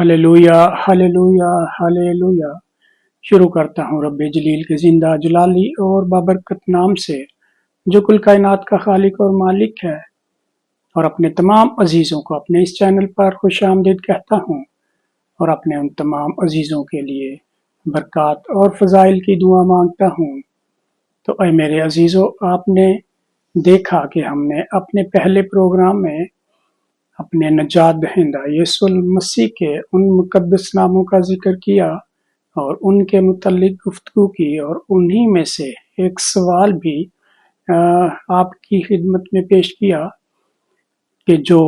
Hallelujah hallelujah hallelujah. शुरू करता हूँ रब्बे जलील के जिंदा जलाली और बाबरकत नाम से, जो कुल कायनात का खालिक और मालिक है, और अपने तमाम अजीज़ों को अपने इस चैनल पर खुश आमदीद कहता हूँ, और अपने उन तमाम अजीज़ों के लिए बरक़ात और फ़ज़ाइल की दुआ मांगता हूँ। तो ऐ मेरे अजीज़ों, आपने देखा कि हमने अपने पहले प्रोग्राम में अपने नजात दहिंदा यीशु मसीह के उन मुक़द्दस नामों का ज़िक्र किया और उनके मुतल्लिक़ गुफ्तगू की, और उन्हीं में से एक सवाल भी आपकी खिदमत में पेश किया कि जो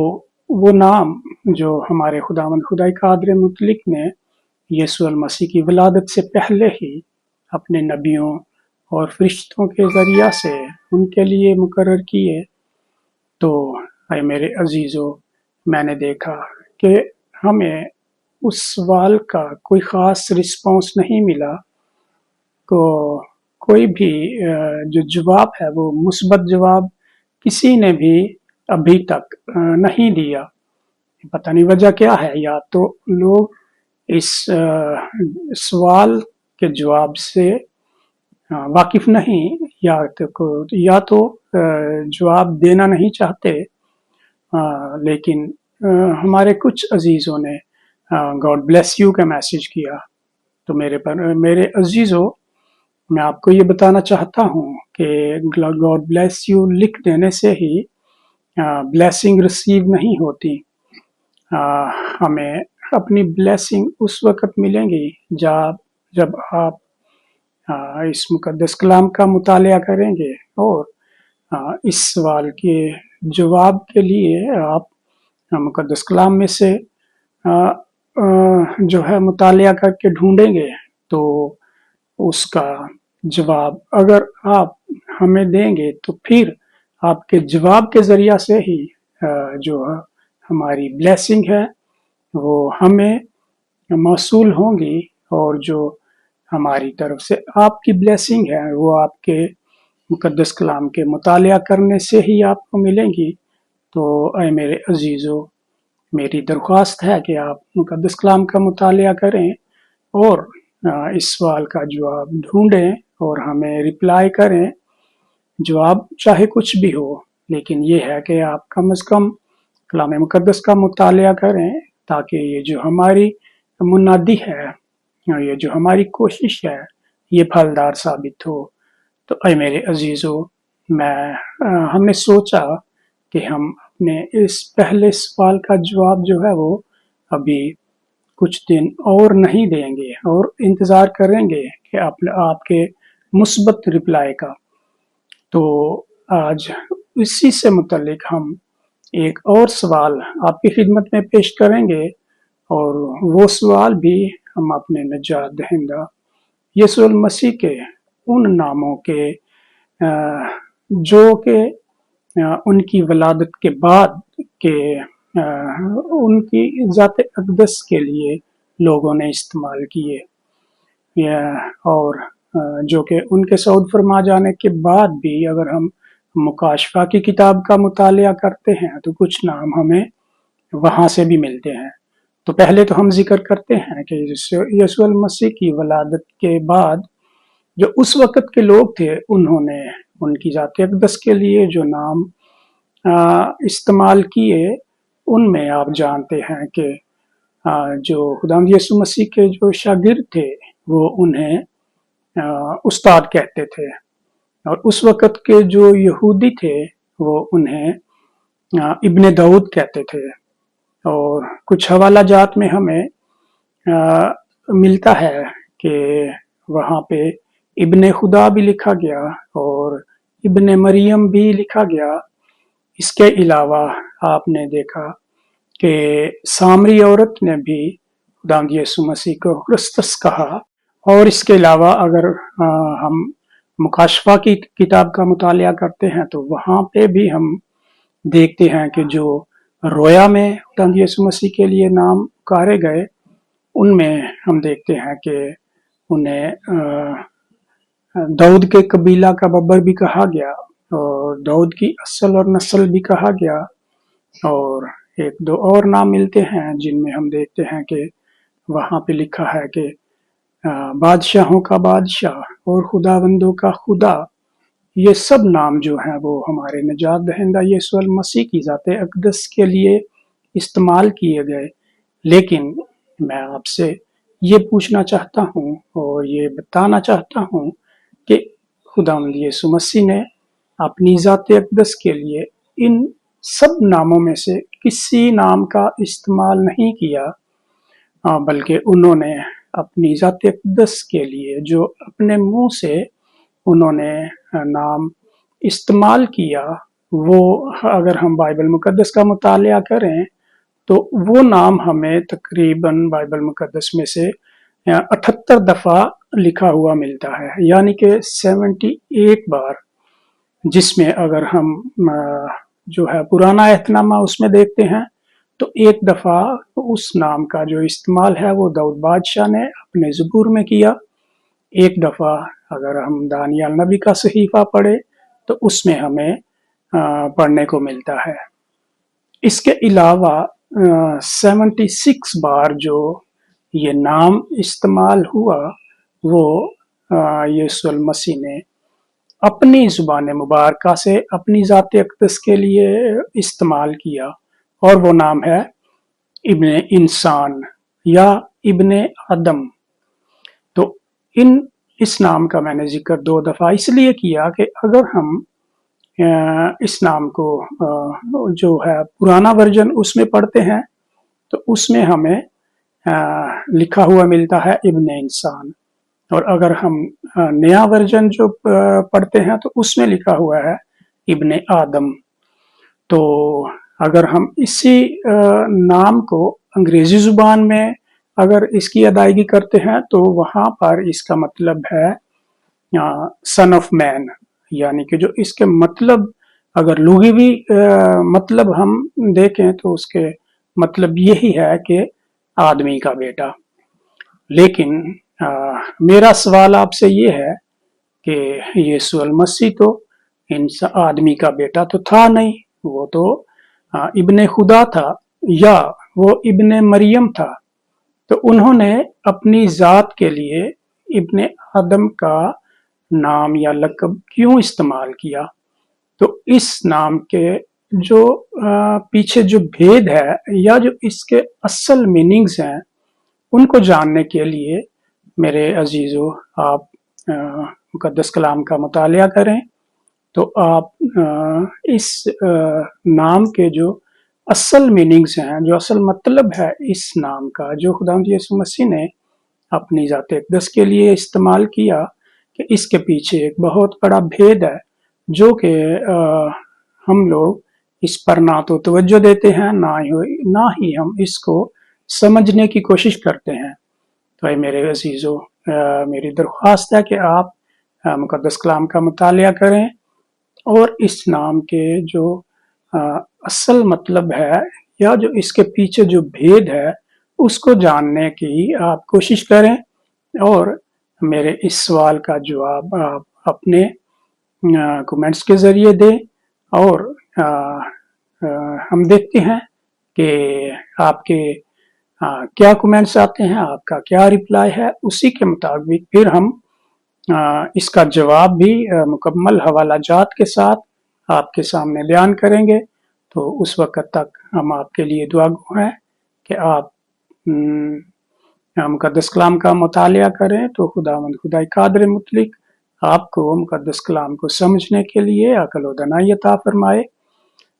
वो नाम जो हमारे खुदावंद खुदाई कादिर मुतलिक ने यीशु मसीह की विलादत से पहले ही अपने नबियों और फरिश्तों के ज़रिया से उनके लिए मुकर्रर किए। तो ऐ मेरे अजीज़ों, मैंने देखा कि हमें उस सवाल का कोई ख़ास रिस्पॉन्स नहीं मिला, कोई भी जो जवाब है वो मुस्बत जवाब किसी ने भी अभी तक नहीं दिया। पता नहीं वजह क्या है, या तो लोग इस सवाल के जवाब से वाकिफ नहीं, या तो जवाब देना नहीं चाहते। लेकिन हमारे कुछ अजीज़ों ने गॉड ब्लेस यू का मैसेज किया। तो मेरे अजीज़ों, मैं आपको ये बताना चाहता हूँ कि गॉड ब्लेस यू लिख देने से ही ब्लेसिंग रिसीव नहीं होती। हमें अपनी ब्लेसिंग उस वक़्त मिलेंगी जब आप इस मुक़द्दस कलाम का मुतालिया करेंगे, और इस सवाल के जवाब के लिए आप मुक़द्दस कलाम में से जो है मुतालिया करके ढूंढेंगे, तो उसका जवाब अगर आप हमें देंगे तो फिर आपके जवाब के ज़रिया से ही जो हमारी ब्लेसिंग है वो हमें मौसूल होंगी, और जो हमारी तरफ से आपकी ब्लेसिंग है वो आपके मुक़द्दस कलाम के मुतालिया करने से ही आपको मिलेंगी। तो ऐ मेरे अजीज़ों, मेरी दरख्वास्त है कि आप मुक़द्दस कलाम का मुतालिया करें और इस सवाल का जवाब ढूंढें और हमें रिप्लाई करें। जवाब चाहे कुछ भी हो, लेकिन ये है कि आप कम अज़ कम कलाम मुक़द्दस का मुतालिया करें, ताकि ये जो हमारी मुनादी है, ये जो हमारी कोशिश है, ये फलदार साबित हो। तो ऐ मेरे अजीज़ों, हमने सोचा कि हम अपने इस पहले सवाल का जवाब जो है वो अभी कुछ दिन और नहीं देंगे और इंतज़ार करेंगे कि आपके मुस्बत रिप्लाई का। तो आज इसी से मुतल्लिक हम एक और सवाल आपकी खिदमत में पेश करेंगे, और वो सवाल भी हम अपने नजात दहिंदा यीशु मसीह के उन नामों के जो कि उनकी विलादत के बाद के उनकी ज़ात अक़दस के लिए लोगों ने इस्तेमाल किए, और जो कि उनके सऊद फरमा जाने के बाद भी अगर हम मुकाशफा की किताब का मुतालिया करते हैं तो कुछ नाम हमें वहाँ से भी मिलते हैं। तो पहले तो हम जिक्र करते हैं कि यीशु मसीह की विलादत के बाद जो उस वक़्त के लोग थे, उन्होंने उनकी ज़ात अक़दस के लिए जो नाम इस्तेमाल किए, उनमें आप जानते हैं कि जो खुदावंद यीशु मसीह के जो शागिर्द थे वो उन्हें उस्ताद कहते थे, और उस वक़्त के जो यहूदी थे वो उन्हें इब्ने दाऊद कहते थे। और कुछ हवाला जात में हमें मिलता है कि वहाँ पे इब्ने खुदा भी लिखा गया और इब्ने मरियम भी लिखा गया। इसके अलावा आपने देखा कि सामरी औरत ने भी खुदावंद यीशु मसीह को क्रिस्तस कहा। और इसके अलावा अगर हम मुकाशफा की किताब का मुतालिया करते हैं तो वहाँ पे भी हम देखते हैं कि जो रोया में खुदावंद यीशु मसीह के लिए नाम पुकारे गए, उनमें हम देखते हैं कि उन्हें दाऊद के कबीला का बब्बर भी कहा गया, और दाऊद की असल और नस्ल भी कहा गया, और एक दो और नाम मिलते हैं जिनमें हम देखते हैं कि वहाँ पे लिखा है कि बादशाहों का बादशाह और खुदाबंदों का खुदा, ये सब नाम जो हैं वो हमारे निजात दहिंदा यीशु मसीह की ज़ात अक़दस के लिए इस्तेमाल किए गए। लेकिन मैं आपसे ये पूछना चाहता हूँ और ये बताना चाहता हूँ कि खुदावंद यीशु मसीह ने अपनी ज़ात अक़दस के लिए इन सब नामों में से किसी नाम का इस्तेमाल नहीं किया, बल्कि उन्होंने अपनी ज़ात अक़दस के लिए जो अपने मुंह से उन्होंने नाम इस्तेमाल किया, वो अगर हम बाइबल मुकद्दस का मुतालिया करें तो वो नाम हमें तकरीबन बाइबल मुकद्दस में से 78 दफ़ा लिखा हुआ मिलता है, यानी कि 78 बार, जिसमें अगर हम जो है पुराना अहदनामा उसमें देखते हैं तो एक दफ़ा उस नाम का जो इस्तेमाल है वो दाऊद बादशाह ने अपने ज़बूर में किया। एक दफ़ा अगर हम दानियल नबी का सहीफ़ा पढ़े तो उसमें हमें पढ़ने को मिलता है। इसके अलावा 76 बार जो ये नाम इस्तेमाल हुआ वो यीशु मसीह ने अपनी ज़ुबान मुबारका से अपनी ज़ात अक़दस के लिए इस्तेमाल किया, और वो नाम है इब्ने इंसान या इब्ने आदम। तो इस नाम का मैंने जिक्र 2 दफ़ा इसलिए किया कि अगर हम इस नाम को जो है पुराना वर्जन उसमें पढ़ते हैं तो उसमें हमें लिखा हुआ मिलता है इब्ने इंसान, और अगर हम नया वर्जन जो पढ़ते हैं तो उसमें लिखा हुआ है इब्ने आदम। तो अगर हम इसी नाम को अंग्रेजी ज़ुबान में अगर इसकी अदायगी करते हैं तो वहाँ पर इसका मतलब है सन ऑफ मैन, यानी कि जो इसके मतलब अगर लुग़वी मतलब हम देखें तो उसके मतलब यही है कि आदमी का बेटा। लेकिन मेरा सवाल आपसे ये है कि यीशु मसीह तो आदमी का बेटा तो था नहीं, वो तो इब्ने खुदा था या वो इब्ने मरियम था, तो उन्होंने अपनी ज़ात के लिए इब्ने आदम का नाम या लक़ब क्यों इस्तेमाल किया? तो इस नाम के जो पीछे जो भेद है या जो इसके असल मीनिंग्स हैं उनको जानने के लिए मेरे अजीज़ों आप मुक़द्दस कलाम का मुतालिया करें, तो आप इस नाम के जो असल मीनिंग्स हैं, जो असल मतलब है इस नाम का, जो खुदावंद यीशु मसीह ने अपनी ज़ात अक़दस के लिए इस्तेमाल किया, कि इसके पीछे एक बहुत बड़ा भेद है जो कि हम लोग इस पर ना तो तवज्जो देते हैं, ना ही हम इसको समझने की कोशिश करते हैं। तो मेरे अजीज़ों, मेरी दरख्वास्त है कि आप मुक़द्दस कलाम का मुतालिया करें और इस नाम के जो असल मतलब है या जो इसके पीछे जो भेद है उसको जानने की आप कोशिश करें, और मेरे इस सवाल का जवाब आप अपने कमेंट्स के ज़रिए दें, और हम देखते हैं कि आपके क्या कमेंट्स आते हैं, आपका क्या रिप्लाई है, उसी के मुताबिक फिर हम इसका जवाब भी मुकम्मल हवाला जात के साथ आपके सामने बयान करेंगे। तो उस वक़्त तक हम आपके लिए दुआगो हैं कि आप मुक़द्दस कलाम का मुतालिया करें, तो खुदावंद खुदाई कादिर मुतलक आपको मुक़द्दस कलाम को समझने के लिए अक़ल व दानाई अता फरमाए,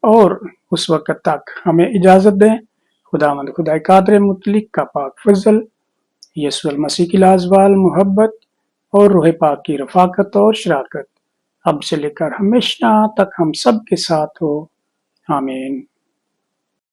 और उस वक़्त तक हमें इजाज़त दें। खुदावंद खुदाई कादिर मुतलक का पाक फज़ल, यीशु मसीह की लाज़वाल मोहब्बत और रूह पाक की रफ़ाक़त और शराकत अब से लेकर हमेशा तक हम सब के साथ हो। आमीन।